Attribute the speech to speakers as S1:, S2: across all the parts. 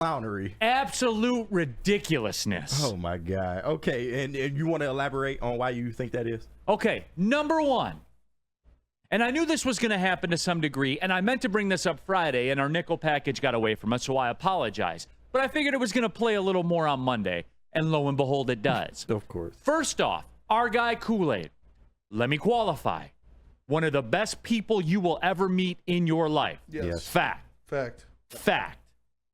S1: Clownery.
S2: Absolute ridiculousness.
S1: Oh, my God. Okay, and you want to elaborate on why you think that is?
S2: Okay, number one. And I knew this was going to happen to some degree, and I meant to bring this up Friday, and our nickel package got away from us, so I apologize. But I figured it was going to play a little more on Monday, and lo and behold, it does.
S1: Of course.
S2: First off, our guy Kool-Aid. Let me qualify. One of the best people you will ever meet in your life.
S1: Yes.
S2: Fact.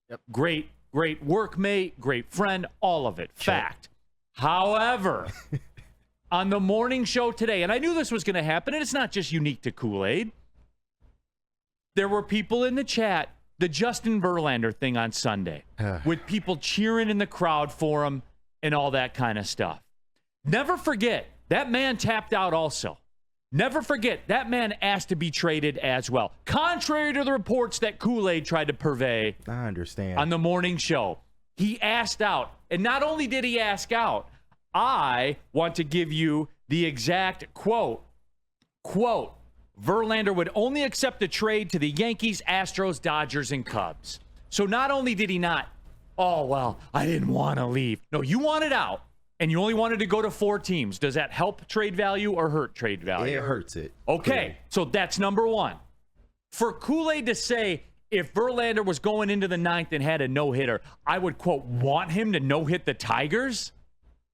S3: Yep.
S2: Great workmate, great friend, all of it. Fact. However, on the morning show today, and I knew this was going to happen, and it's not just unique to Kool-Aid. There were people in the chat, the Justin Verlander thing on Sunday, with people cheering in the crowd for him and all that kind of stuff. Never forget, that man tapped out also. Never forget, that man asked to be traded as well. Contrary to the reports that Kool-Aid tried to purvey
S1: I understand.
S2: on the morning show, he asked out. And not only did he ask out, I want to give you the exact quote. Quote, Verlander would only accept a trade to the Yankees, Astros, Dodgers, and Cubs. So not only did he not, oh, well, I didn't want to leave. No, you wanted out, and you only wanted to go to 4 teams. Does that help trade value or hurt trade value?
S1: It hurts it.
S2: Okay,
S1: Clearly.
S2: so that's number one. For Kool-Aid to say, if Verlander was going into the 9th and had a no-hitter, I would, quote, want him to no-hit the Tigers?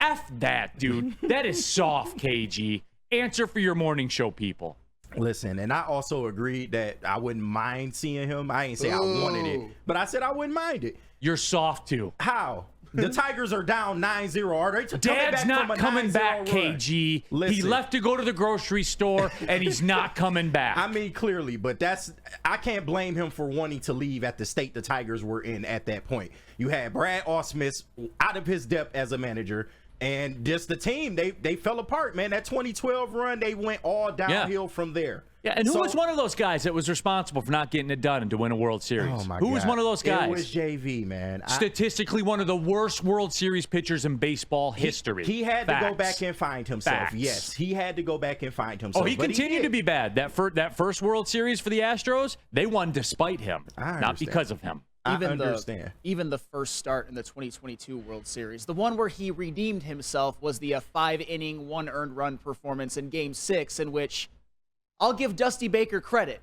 S2: F that, dude. That is soft, KG. Answer for your morning show people.
S1: Listen, and I also agreed that I wouldn't mind seeing him. I ain't say I wanted it, but I said I wouldn't mind it.
S2: You're soft, too.
S1: How? The Tigers are down 9-0. Are they
S2: Dad's not coming back, KG.
S1: Listen.
S2: He left to go to the grocery store, and he's not coming back.
S1: I mean, clearly, but I can't blame him for wanting to leave at the state the Tigers were in at that point. You had Brad Ausmus out of his depth as a manager, and just the team, they fell apart, man. That 2012 run, they went all downhill from there.
S2: Yeah, and who was one of those guys that was responsible for not getting it done and to win a World Series?
S1: Oh, my
S2: Who
S1: God.
S2: was one of those guys?
S1: It was JV, man.
S2: Statistically, one of the worst World Series pitchers in baseball history.
S1: He had to go back and find himself.
S2: Facts.
S1: Yes, he had to go back and find himself.
S2: Oh, he continued to be bad. That first World Series for the Astros, they won despite him, not because of him.
S3: Even the first start in the 2022 World Series, the one where he redeemed himself was the 5-inning, 1 earned run performance in Game 6, in which I'll give Dusty Baker credit.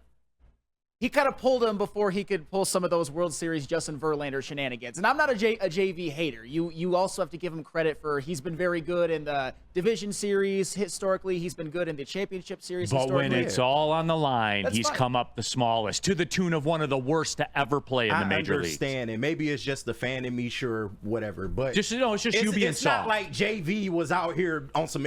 S3: He kind of pulled him before he could pull some of those World Series Justin Verlander shenanigans. And I'm not a JV hater. You also have to give him credit for he's been very good in the Division Series historically. He's been good in the Championship Series
S2: but
S3: historically.
S2: But when it's all on the line,
S3: That's
S2: he's
S3: fine.
S2: come up the smallest to the tune of one of the worst to ever play in the major leagues.
S1: I understand, and maybe it's just the fan in me, sure, whatever. But
S2: it's just you being
S1: it's
S2: soft.
S1: not like JV was out here on some